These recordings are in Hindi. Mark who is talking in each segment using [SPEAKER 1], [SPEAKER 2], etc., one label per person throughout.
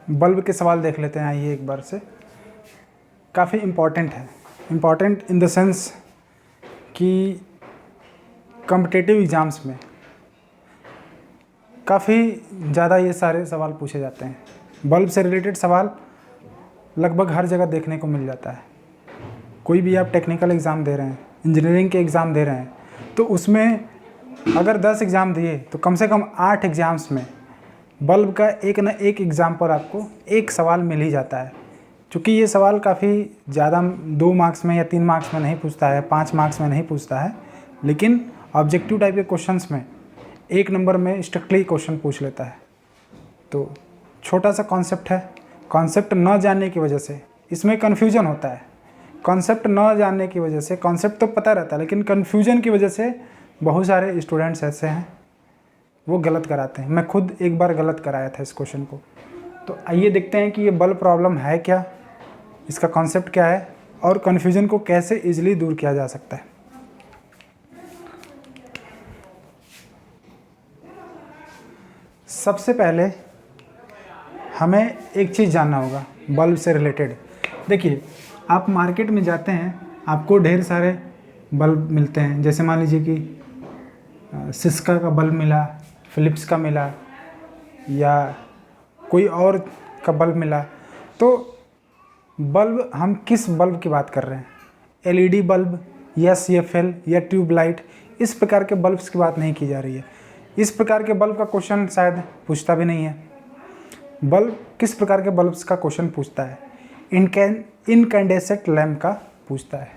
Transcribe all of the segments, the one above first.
[SPEAKER 1] बल्ब के सवाल देख लेते हैं, आइए एक बार से। काफ़ी इम्पॉर्टेंट है, इम्पॉर्टेंट इन द सेंस कि कॉम्पिटिटिव एग्ज़ाम्स में काफ़ी ज़्यादा ये सारे सवाल पूछे जाते हैं। बल्ब से रिलेटेड सवाल लगभग हर जगह देखने को मिल जाता है। कोई भी आप टेक्निकल एग्ज़ाम दे रहे हैं, इंजीनियरिंग के एग्ज़ाम दे रहे हैं, तो उसमें अगर 10 एग्ज़ाम दिए तो कम से कम 8 एग्ज़ाम्स में बल्ब का एक न एक एग्ज़ाम पर आपको एक सवाल मिल ही जाता है। चूँकि ये सवाल काफ़ी ज़्यादा 2 मार्क्स में या 3 मार्क्स में नहीं पूछता है, 5 मार्क्स में नहीं पूछता है, लेकिन ऑब्जेक्टिव टाइप के क्वेश्चंस में 1 नंबर में स्ट्रिक्टली क्वेश्चन पूछ लेता है। तो छोटा सा कॉन्सेप्ट है, कॉन्सेप्ट न जानने की वजह से इसमें कन्फ्यूजन होता है। कॉन्सेप्ट न जानने की वजह से, कॉन्सेप्ट तो पता रहता है लेकिन कन्फ्यूजन की वजह से बहुत सारे स्टूडेंट्स ऐसे हैं वो गलत कराते हैं। मैं खुद एक बार गलत कराया था इस क्वेश्चन को। तो आइए देखते हैं कि ये बल्ब प्रॉब्लम है क्या, इसका कॉन्सेप्ट क्या है और कन्फ्यूजन को कैसे इजीली दूर किया जा सकता है। सबसे पहले हमें एक चीज़ जानना होगा बल्ब से रिलेटेड। देखिए, आप मार्केट में जाते हैं, आपको ढेर सारे बल्ब मिलते हैं। जैसे मान लीजिए कि सिस्का का बल्ब मिला, फिलिप्स का मिला या कोई और का बल्ब मिला। तो बल्ब, हम किस बल्ब की बात कर रहे हैं? एलईडी बल्ब या सीएफएल या ट्यूबलाइट, इस प्रकार के बल्ब्स की बात नहीं की जा रही है। इस प्रकार के बल्ब का क्वेश्चन शायद पूछता भी नहीं है। बल्ब किस प्रकार के बल्ब्स का क्वेश्चन पूछता है? इनकैंडेसेंट लैम्प का पूछता है।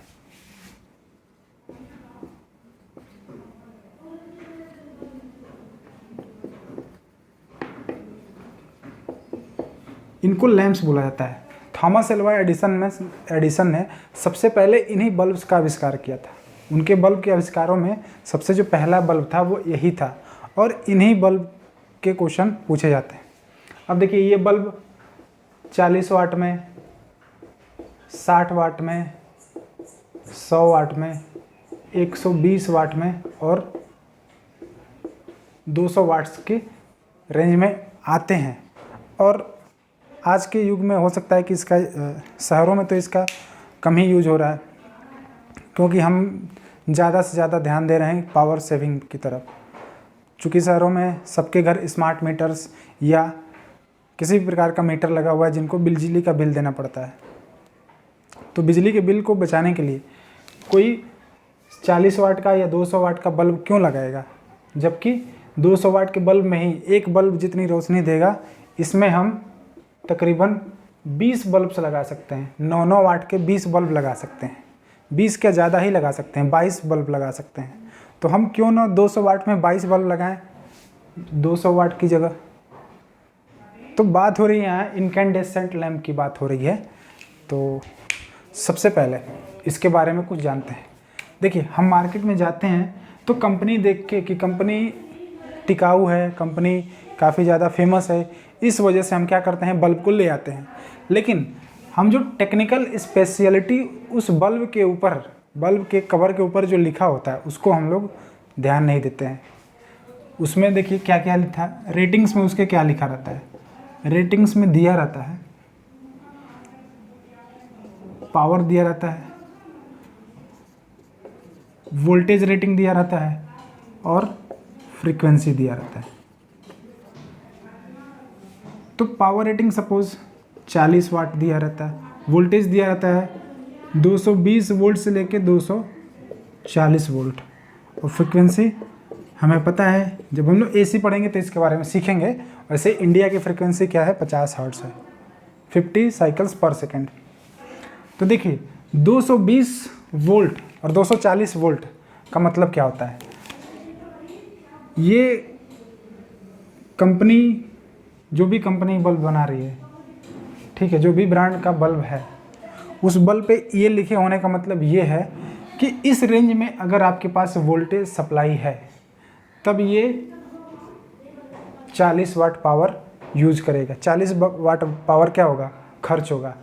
[SPEAKER 1] इनको लैम्प्स बोला जाता है। थॉमस एल्वा एडिसन ने सबसे पहले इन्हीं बल्ब्स का आविष्कार किया था। उनके बल्ब के आविष्कारों में सबसे जो पहला बल्ब था वो यही था और इन्हीं बल्ब के क्वेश्चन पूछे जाते हैं। अब देखिए, ये बल्ब 40 वाट में, 60 वाट में, 100 वाट में, 120 वाट में और 200 वाट्स के रेंज में आते हैं। और आज के युग में हो सकता है कि इसका शहरों में तो इसका कम ही यूज हो रहा है, क्योंकि हम ज़्यादा से ज़्यादा ध्यान दे रहे हैं पावर सेविंग की तरफ। चूँकि शहरों में सबके घर स्मार्ट मीटर्स या किसी भी प्रकार का मीटर लगा हुआ है जिनको बिजली का बिल देना पड़ता है। तो बिजली के बिल को बचाने के लिए कोई 40 वाट का या 200 वाट का बल्ब क्यों लगाएगा, जबकि 200 वाट के बल्ब में ही एक बल्ब जितनी रोशनी देगा, इसमें हम तकरीबन 20 बल्ब्स लगा सकते हैं। 9 वाट के 20 बल्ब लगा सकते हैं, 20 क्या ज़्यादा ही लगा सकते हैं, 22 बल्ब लगा सकते हैं। तो हम क्यों ना 200 वाट में 22 बल्ब लगाएं 200 वाट की जगह। तो बात हो रही है यहाँ इनकैंडेसेंट लैम्प की बात हो रही है। तो सबसे पहले इसके बारे में कुछ जानते हैं। देखिए, हम मार्केट में जाते हैं तो कंपनी देख के कि कंपनी टिकाऊ है, कंपनी काफ़ी ज़्यादा फेमस है, इस वजह से हम क्या करते हैं, बल्ब को ले आते हैं। लेकिन हम जो टेक्निकल स्पेशलिटी उस बल्ब के ऊपर, बल्ब के कवर के ऊपर जो लिखा होता है, उसको हम लोग ध्यान नहीं देते हैं। उसमें देखिए क्या क्या लिखा, रेटिंग्स में उसके क्या लिखा रहता है। रेटिंग्स में दिया रहता है पावर दिया रहता है, वोल्टेज रेटिंग दिया रहता है और फ्रीक्वेंसी दिया रहता है। तो पावर रेटिंग सपोज 40 वाट दिया रहता है, वोल्टेज दिया रहता है 220 वोल्ट से लेके 240 वोल्ट, और फ्रीक्वेंसी हमें पता है, जब हम लोग एसी पढ़ेंगे तो इसके बारे में सीखेंगे। वैसे इंडिया की फ्रीक्वेंसी क्या है, 50 हर्ट्ज़ है, 50 साइकिल्स पर सेकेंड। तो देखिए, 220 वोल्ट और 240 वोल्ट का मतलब क्या होता है। ये कंपनी, जो भी कंपनी बल्ब बना रही है, ठीक है, जो भी ब्रांड का बल्ब है, उस बल्ब पे ये लिखे होने का मतलब ये है कि इस रेंज में अगर आपके पास वोल्टेज सप्लाई है तब ये 40 वाट पावर यूज करेगा। 40 वाट पावर क्या होगा, खर्च होगा।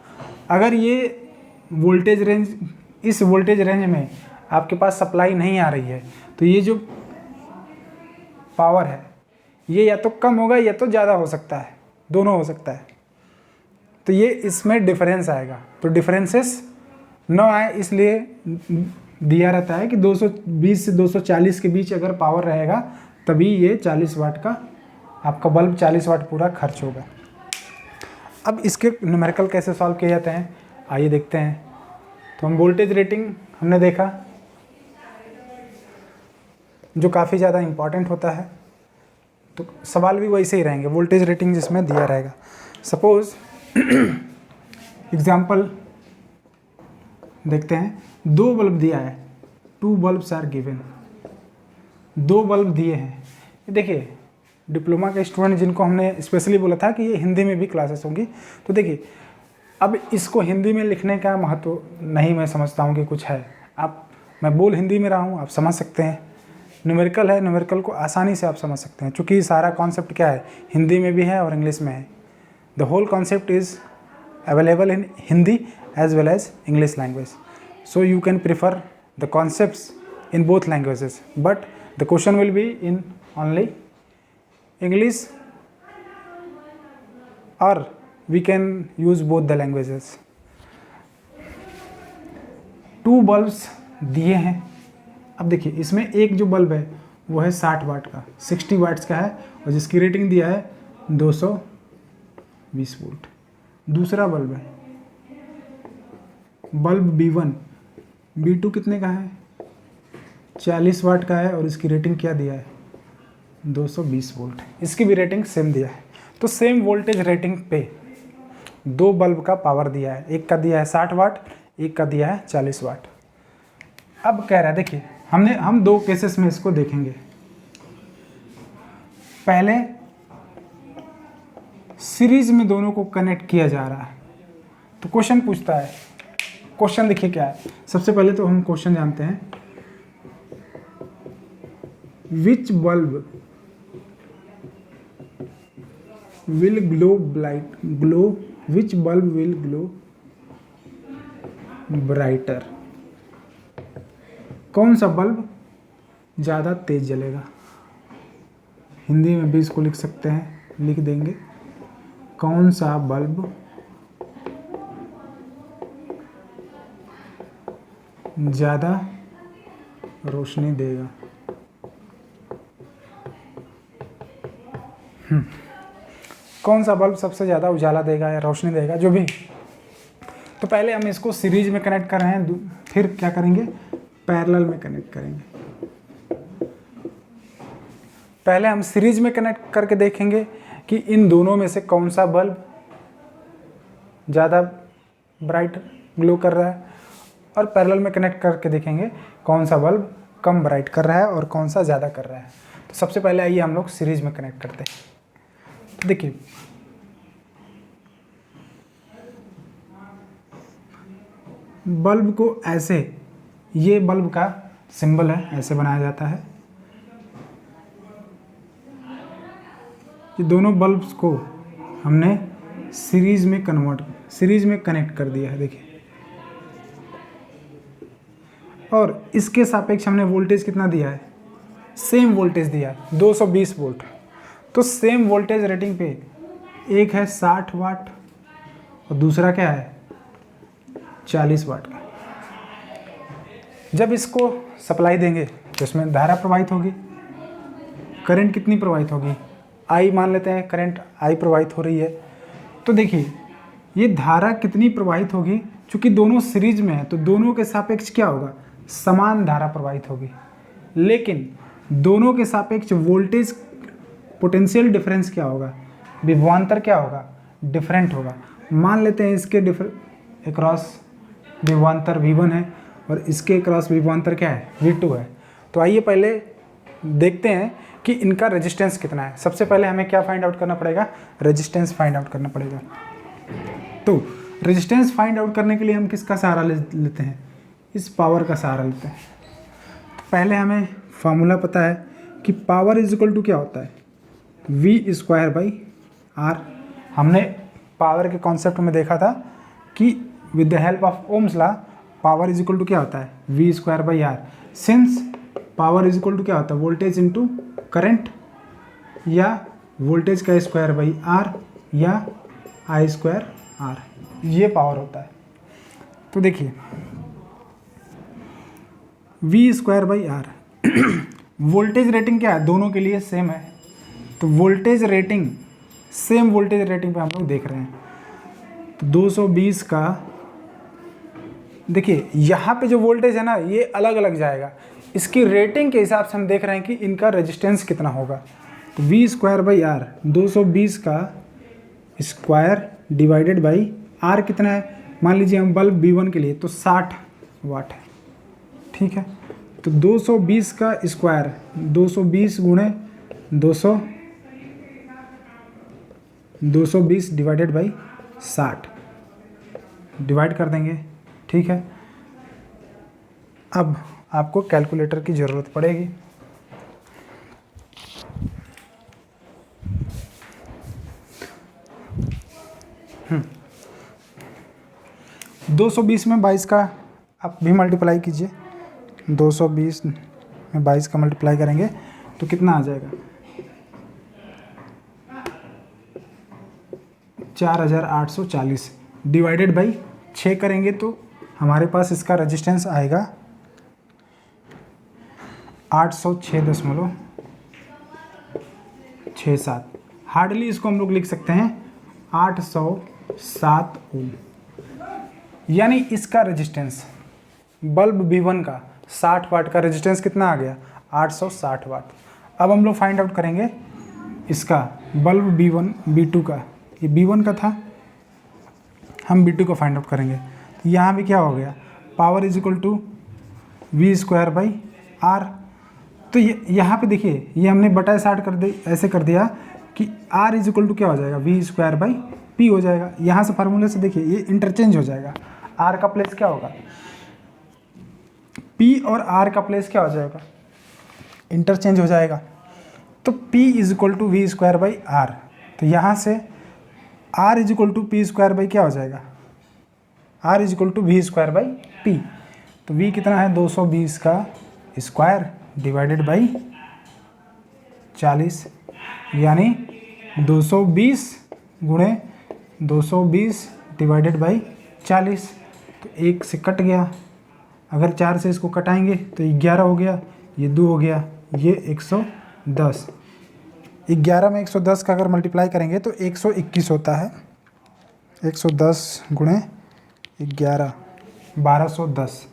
[SPEAKER 1] अगर ये वोल्टेज रेंज, इस वोल्टेज रेंज में आपके पास सप्लाई नहीं आ रही है तो ये जो पावर है ये या तो कम होगा या तो ज़्यादा हो सकता है, दोनों हो सकता है। तो ये इसमें डिफरेंस आएगा। तो डिफरेंसेस न आए इसलिए दिया रहता है कि 220 से 240 के बीच अगर पावर रहेगा तभी ये 40 वाट का आपका बल्ब 40 वाट पूरा खर्च होगा। अब इसके न्यूमेरिकल कैसे सॉल्व किए जाते हैं आइए देखते हैं। तो हम वोल्टेज रेटिंग हमने देखा जो काफ़ी ज़्यादा इम्पॉर्टेंट होता है, तो सवाल भी वैसे ही रहेंगे, वोल्टेज रेटिंग जिसमें दिया रहेगा। सपोज एग्जाम्पल देखते हैं, 2 बल्ब दिया है, 2 बल्ब्स आर गिवन, 2 बल्ब दिए हैं। देखिए डिप्लोमा के स्टूडेंट जिनको हमने स्पेशली बोला था कि ये हिंदी में भी क्लासेस होंगी, तो देखिए अब इसको हिंदी में लिखने का महत्व नहीं मैं समझता हूँ कि कुछ है। मैं बोल हिंदी में रहा हूँ, आप समझ सकते हैं। न्यूमेरिकल है, न्यूमेरिकल को आसानी से आप समझ सकते हैं क्योंकि सारा कॉन्सेप्ट क्या है, हिंदी में भी है और इंग्लिश में है। The whole concept is available in Hindi as well as English language, so you can prefer the concepts in both languages, but the question will be in only English or we can use both the languages। 2 bulbs दिए हैं। अब देखिए इसमें एक जो बल्ब है वो है 60 वाट का, 60 वाट्स का है और जिसकी रेटिंग दिया है 220 वोल्ट। दूसरा बल्ब है बल्ब B1, B2 कितने का है 40 वाट का है और इसकी रेटिंग क्या दिया है 220 वोल्ट। इसकी भी रेटिंग सेम दिया है। तो सेम वोल्टेज रेटिंग पे 2 बल्ब का पावर दिया है, एक का दिया है 60 वाट, एक का दिया है 40 वाट। अब कह रहा है देखिए हम 2 केसेस में इसको देखेंगे। पहले सीरीज में दोनों को कनेक्ट किया जा रहा है, तो क्वेश्चन पूछता है, क्वेश्चन देखिए क्या है। सबसे पहले तो हम क्वेश्चन जानते हैं, विच bulb will glow which bulb will glow brighter, कौन सा बल्ब ज़्यादा तेज जलेगा। हिंदी में भी इसको लिख सकते हैं, लिख देंगे कौन सा बल्ब ज़्यादा रोशनी देगा। कौन सा बल्ब सबसे ज़्यादा उजाला देगा या रोशनी देगा, जो भी। तो पहले हम इसको सीरीज में कनेक्ट कर रहे हैं, फिर क्या करेंगे पैरेलल में कनेक्ट करेंगे। पहले हम सीरीज में कनेक्ट करके देखेंगे कि इन दोनों में से कौन सा बल्ब ज़्यादा ब्राइट ग्लो कर रहा है, और पैरेलल में कनेक्ट करके देखेंगे कौन सा बल्ब कम ब्राइट कर रहा है और कौन सा ज़्यादा कर रहा है। तो सबसे पहले आइए हम लोग सीरीज में कनेक्ट करते हैं। देखिए बल्ब को ऐसे, ये बल्ब का सिंबल है, ऐसे बनाया जाता है। ये दोनों बल्ब्स को हमने सीरीज में कनेक्ट कर दिया है। देखिए और इसके सापेक्ष हमने वोल्टेज कितना दिया है, सेम वोल्टेज दिया है 220 वोल्ट। तो सेम वोल्टेज रेटिंग पे एक है 60 वाट और दूसरा क्या है 40 वाट का। जब इसको सप्लाई देंगे तो इसमें धारा प्रवाहित होगी, करंट कितनी प्रवाहित होगी, आई मान लेते हैं, करंट आई प्रवाहित हो रही है। तो देखिए ये धारा कितनी प्रवाहित होगी, चूँकि दोनों सीरीज में है तो दोनों के सापेक्ष क्या होगा, समान धारा प्रवाहित होगी। लेकिन दोनों के सापेक्ष वोल्टेज पोटेंशियल डिफरेंस क्या होगा, विभवांतर क्या होगा, डिफरेंट होगा। मान लेते हैं इसके अक्रॉस विभवांतर V1 है और इसके अक्रॉस विभवांतर क्या है V2 है। तो आइए पहले देखते हैं कि इनका रेजिस्टेंस कितना है। सबसे पहले हमें क्या फाइंड आउट करना पड़ेगा, रेजिस्टेंस फाइंड आउट करना पड़ेगा। तो रेजिस्टेंस फाइंड आउट करने के लिए हम किसका सहारा लेते हैं, इस पावर का सहारा लेते हैं। तो पहले हमें फार्मूला पता है कि पावर इज इक्वल टू क्या होता है, V²/R। हमने पावर के कॉन्सेप्ट में देखा था कि with the help of Ohm's law power is equal to क्या होता है, V²/R। Since power is equal to क्या होता है, वोल्टेज इनटू करंट, या वोल्टेज का स्क्वायर बाई R, या I² आर, ये पावर होता है। तो देखिए V square by R. Voltage rating क्या है, दोनों के लिए सेम है, तो voltage rating same voltage rating पे हम लोग देख रहे हैं। तो 220 का देखिए यहाँ पे जो वोल्टेज है ना ये अलग अलग जाएगा, इसकी रेटिंग के हिसाब से हम देख रहे हैं कि इनका रेजिस्टेंस कितना होगा। तो वी स्क्वायर बाई आर, 220 का स्क्वायर डिवाइडेड बाई आर कितना है, मान लीजिए हम बल्ब B1 के लिए तो 60 वाट है, ठीक है। तो 220 का स्क्वायर 220 गुणे 220 डिवाइडेड बाई 60 डिवाइड कर देंगे, ठीक है। अब आपको कैलकुलेटर की ज़रूरत पड़ेगी। हम्म 220 में 22 का आप भी मल्टीप्लाई कीजिए, 220 में 22 का मल्टीप्लाई करेंगे तो कितना आ जाएगा, 4840 डिवाइडेड बाई 6 करेंगे तो हमारे पास इसका रेजिस्टेंस आएगा 806.67। हार्डली इसको हम लोग लिख सकते हैं 807 ओम। यानी इसका रेजिस्टेंस बल्ब B1 का 60 वाट का रेजिस्टेंस कितना आ गया, 860 वाट। अब हम लोग फाइंड आउट करेंगे इसका बल्ब B1 B2 का, ये B1 का था, हम B2 को फाइंड आउट करेंगे। तो यहाँ भी क्या हो गया, power is equal to V square by R. तो ये यहाँ पे देखिए ये हमने बटा 60 कर दे, ऐसे कर दिया कि आर इज इक्वल टू क्या हो जाएगा, वी स्क्वायर बाई पी हो जाएगा। यहाँ से फार्मूले से देखिए ये इंटरचेंज हो जाएगा, आर का प्लेस क्या होगा, पी और आर का प्लेस क्या हो जाएगा, इंटरचेंज हो जाएगा। तो P is equal to V square by R, तो यहाँ से R is equal to P square by क्या हो जाएगा, R is equal to V square by P. तो V कितना है, 220 का स्क्वायर डिवाइडेड बाई 40, यानी 220 गुणे 220 डिवाइडेड बाई 40। तो 1 से कट गया, अगर 4 से इसको कटाएंगे तो 11 हो गया, ये 2 हो गया, ये 110। 11 में 110 का अगर मल्टीप्लाई करेंगे तो 121 होता है। 110 गुणे 11 1210,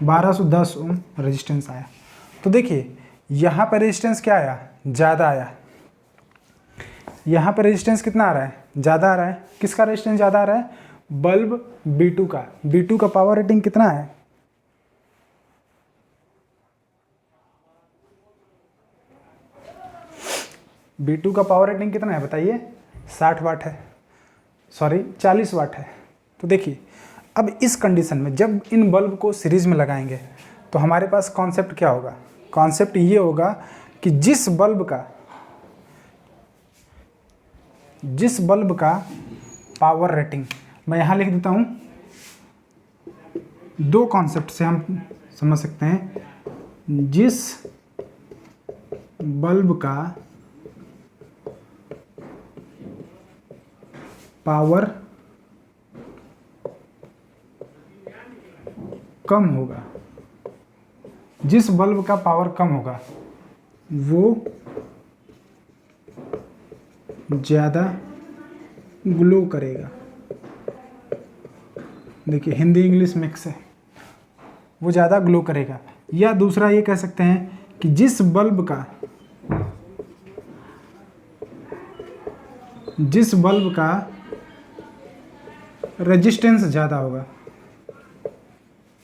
[SPEAKER 1] 1210 ओम रेजिस्टेंस आया। तो देखिए यहाँ पर रेजिस्टेंस क्या आया, ज़्यादा आया। यहाँ पर रेजिस्टेंस कितना आ रहा है, ज़्यादा आ रहा है। किसका रेजिस्टेंस ज़्यादा आ रहा है, बल्ब B2 का। B2 का पावर रेटिंग कितना है, B2 का पावर रेटिंग कितना है बताइए, 60 वाट है, सॉरी 40 वाट है। तो देखिए अब इस कंडीशन में जब इन बल्ब को सीरीज में लगाएंगे तो हमारे पास कॉन्सेप्ट क्या होगा, कॉन्सेप्ट ये होगा कि जिस बल्ब का पावर रेटिंग, मैं यहाँ लिख देता हूँ, दो कॉन्सेप्ट से हम समझ सकते हैं। जिस बल्ब का पावर कम होगा, जिस बल्ब का पावर कम होगा वो ज़्यादा ग्लो करेगा। देखिए हिंदी इंग्लिश मिक्स है, वो ज़्यादा ग्लो करेगा। या दूसरा ये कह सकते हैं कि जिस बल्ब का रेजिस्टेंस ज़्यादा होगा,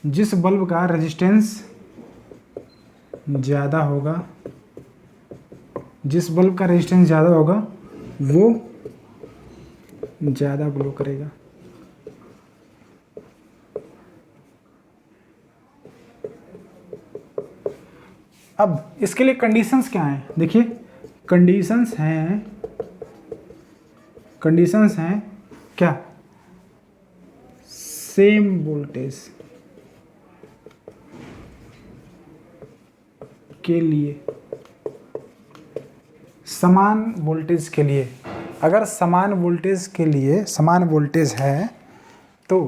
[SPEAKER 1] जिस बल्ब का रेजिस्टेंस ज़्यादा होगा, जिस बल्ब का रेजिस्टेंस ज़्यादा होगा वो ज़्यादा ग्लो करेगा। अब इसके लिए कंडीशंस क्या हैं, देखिए कंडीशंस हैं क्या, सेम वोल्टेज के लिए, समान वोल्टेज के लिए अगर समान वोल्टेज के लिए समान वोल्टेज है तो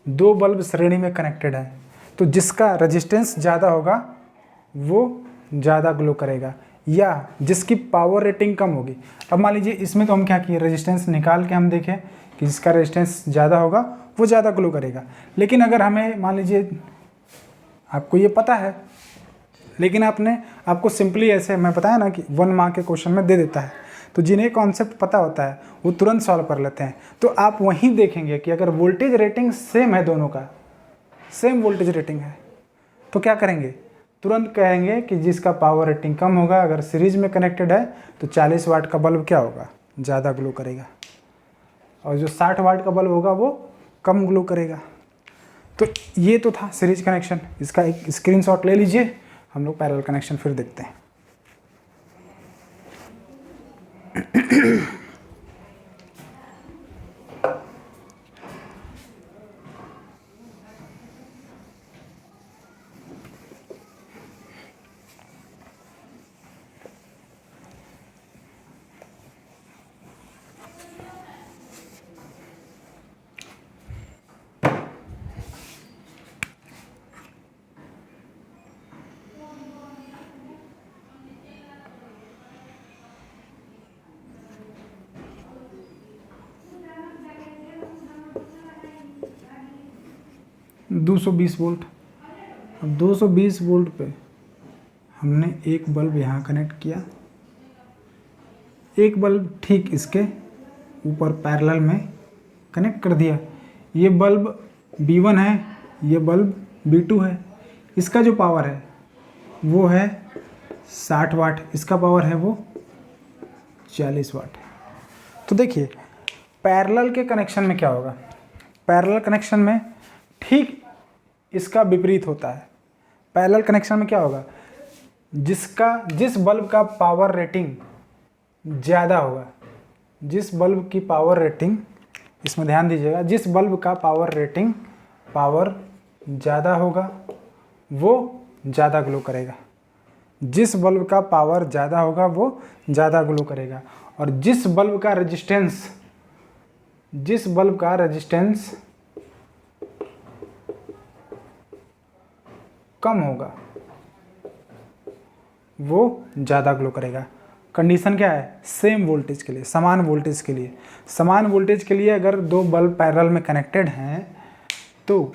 [SPEAKER 1] दो बल्ब श्रेणी में कनेक्टेड है, तो जिसका रेजिस्टेंस ज़्यादा होगा वो ज़्यादा ग्लो करेगा, या जिसकी पावर रेटिंग कम होगी। अब मान लीजिए इसमें तो हम क्या किए, रेजिस्टेंस निकाल के हम देखें कि जिसका रेजिस्टेंस ज़्यादा होगा वो ज़्यादा ग्लो करेगा। लेकिन अगर हमें मान लीजिए आपको ये पता है, लेकिन आपको सिंपली ऐसे मैं बताया ना कि 1 मार्क के क्वेश्चन में दे देता है, तो जिन्हें कॉन्सेप्ट पता होता है वो तुरंत सॉल्व कर लेते हैं। तो आप वहीं देखेंगे कि अगर वोल्टेज रेटिंग सेम है, दोनों का सेम वोल्टेज रेटिंग है, तो क्या करेंगे, तुरंत कहेंगे कि जिसका पावर रेटिंग कम होगा, अगर सीरीज में कनेक्टेड है तो 40 वाट का बल्ब क्या होगा, ज़्यादा ग्लो करेगा, और जो 60 वाट का बल्ब होगा वो कम ग्लो करेगा। तो ये तो था सीरीज कनेक्शन, इसका एक स्क्रीनशॉट ले लीजिए। हम लोग पैरेलल कनेक्शन फिर देखते हैं। दो 220 वोल्ट। अब 220 वोल्ट पे हमने एक बल्ब यहाँ कनेक्ट किया, एक बल्ब ठीक इसके ऊपर पैरेलल में कनेक्ट कर दिया। ये बल्ब B1 है, ये बल्ब B2 है। इसका जो पावर है वो है 60 वाट, इसका पावर है वो 40 वाट। तो देखिए पैरेलल के कनेक्शन में क्या होगा, पैरेलल कनेक्शन में ठीक इसका विपरीत होता है। पैरेलल कनेक्शन में क्या होगा, जिस बल्ब का पावर रेटिंग ज़्यादा होगा, जिस बल्ब की पावर रेटिंग, इसमें ध्यान दीजिएगा, जिस बल्ब का पावर रेटिंग ज़्यादा होगा वो ज़्यादा ग्लो करेगा, जिस बल्ब का पावर ज़्यादा होगा वो ज़्यादा ग्लो करेगा, और जिस बल्ब का रेजिस्टेंस कम होगा वो ज़्यादा ग्लो करेगा। कंडीशन क्या है, सेम वोल्टेज के लिए, समान वोल्टेज के लिए, समान वोल्टेज के लिए अगर दो बल्ब पैरेलल में कनेक्टेड हैं तो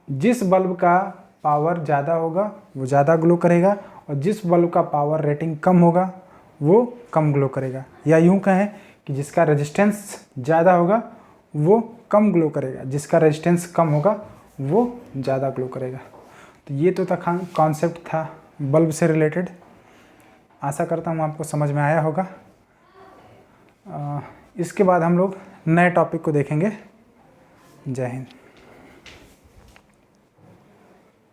[SPEAKER 1] जिस बल्ब का पावर ज़्यादा होगा वो ज़्यादा ग्लो करेगा, और जिस बल्ब का पावर रेटिंग कम होगा वो कम ग्लो करेगा। या यूँ कहें कि जिसका रेजिस्टेंस ज़्यादा होगा वो कम ग्लो करेगा, जिसका रेजिस्टेंस कम होगा वो ज़्यादा ग्लो करेगा। तो ये तो था कॉन्सेप्ट था बल्ब से रिलेटेड। आशा करता हूँ आपको समझ में आया होगा। इसके बाद हम लोग नए टॉपिक को देखेंगे। जय हिंद।